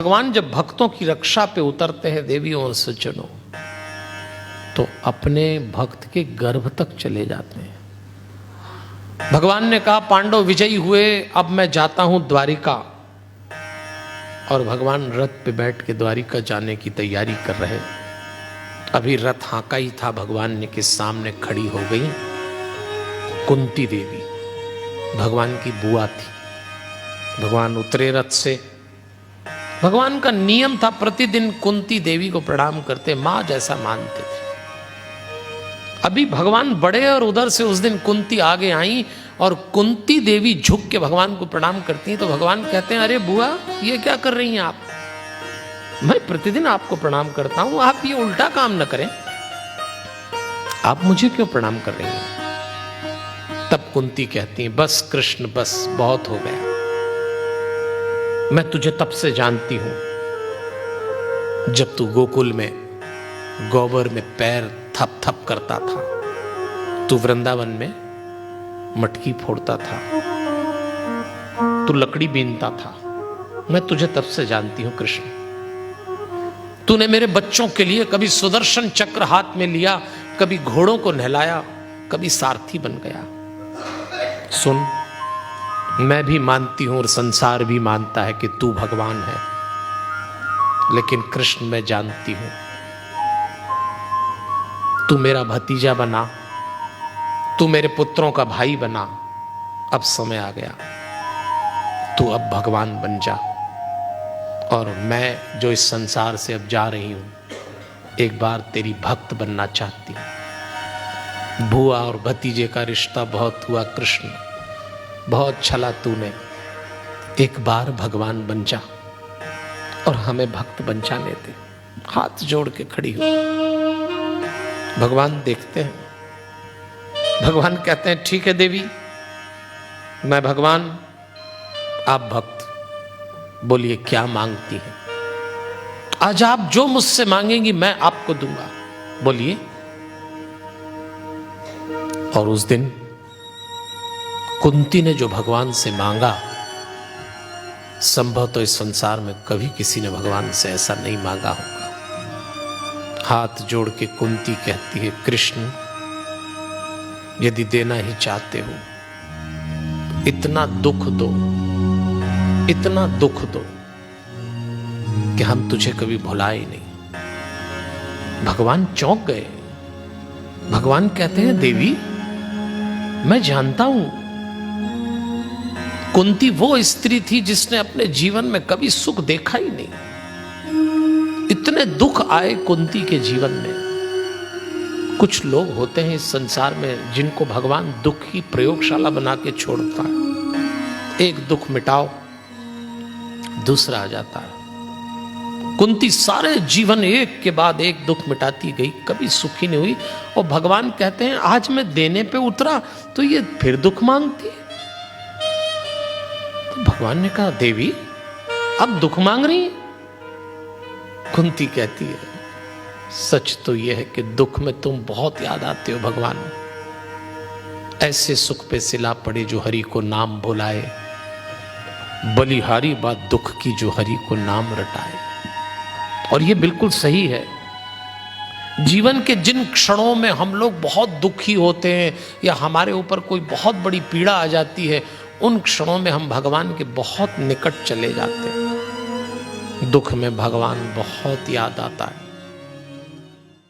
भगवान जब भक्तों की रक्षा पे उतरते हैं देवियों और सज्जनों, तो अपने भक्त के गर्भ तक चले जाते हैं। भगवान ने कहा पांडव विजयी हुए, अब मैं जाता हूं द्वारिका। और भगवान रथ पे बैठ के द्वारिका जाने की तैयारी कर रहे। अभी रथ हाँका ही था, भगवान ने के सामने खड़ी हो गई कुंती देवी, भगवान की बुआ थी। भगवान उतरे रथ से। भगवान का नियम था प्रतिदिन कुंती देवी को प्रणाम करते, मां जैसा मानते थे। अभी भगवान बड़े और उधर से उस दिन कुंती आगे आई और कुंती देवी झुक के भगवान को प्रणाम करती हैं। तो भगवान कहते हैं अरे बुआ ये क्या कर रही हैं आप, मैं प्रतिदिन आपको प्रणाम करता हूं, आप ये उल्टा काम न करें, आप मुझे क्यों प्रणाम कर रही हैं। तब कुंती कहती हैं बस कृष्ण बस, बहुत हो गया, मैं तुझे तब से जानती हूं जब तू गोकुल में गोबर में पैर थप थप करता था, तू वृंदावन में मटकी फोड़ता था, तू लकड़ी बीनता था, मैं तुझे तब से जानती हूं कृष्ण। तूने मेरे बच्चों के लिए कभी सुदर्शन चक्र हाथ में लिया, कभी घोड़ों को नहलाया, कभी सारथी बन गया। सुन, मैं भी मानती हूं और संसार भी मानता है कि तू भगवान है, लेकिन कृष्ण मैं जानती हूं तू मेरा भतीजा बना, तू मेरे पुत्रों का भाई बना। अब समय आ गया, तू अब भगवान बन जा। और मैं जो इस संसार से अब जा रही हूं, एक बार तेरी भक्त बनना चाहती हूं। बुआ और भतीजे का रिश्ता बहुत हुआ कृष्ण, बहुत छला तूने, एक बार भगवान बन जा और हमें भक्त बन जाने दे। हाथ जोड़ के खड़ी हो। भगवान देखते हैं, भगवान कहते हैं ठीक है देवी, मैं भगवान, आप भक्त, बोलिए क्या मांगती हैं। आज आप जो मुझसे मांगेंगी मैं आपको दूंगा, बोलिए। और उस दिन कुंती ने जो भगवान से मांगा, संभव तो इस संसार में कभी किसी ने भगवान से ऐसा नहीं मांगा होगा। हाथ जोड़ के कुंती कहती है कृष्ण, यदि देना ही चाहते हो, इतना दुख दो, इतना दुख दो कि हम तुझे कभी भुलाए नहीं। भगवान चौंक गए। भगवान कहते हैं देवी, मैं जानता हूं कुंती वो स्त्री थी जिसने अपने जीवन में कभी सुख देखा ही नहीं। इतने दुख आए कुंती के जीवन में। कुछ लोग होते हैं इस संसार में जिनको भगवान दुख की प्रयोगशाला बना के छोड़ता है। एक दुख मिटाओ, दूसरा आ जाता है। कुंती सारे जीवन एक के बाद एक दुख मिटाती गई, कभी सुखी नहीं हुई। और भगवान कहते हैं आज मैं देने पे उतरा तो ये फिर दुख मांगती है। भगवान ने कहा देवी अब दुख मांग रही है। कुंती कहती है सच तो यह है कि दुख में तुम बहुत याद आते हो भगवान। ऐसे सुख पे सिला पड़े जो हरि को नाम भुलाए, बलिहारी बात दुख की जो हरि को नाम रटाए। और ये बिल्कुल सही है। जीवन के जिन क्षणों में हम लोग बहुत दुखी होते हैं या हमारे ऊपर कोई बहुत बड़ी पीड़ा आ जाती है, उन क्षणों में हम भगवान के बहुत निकट चले जाते हैं। दुख में भगवान बहुत याद आता है।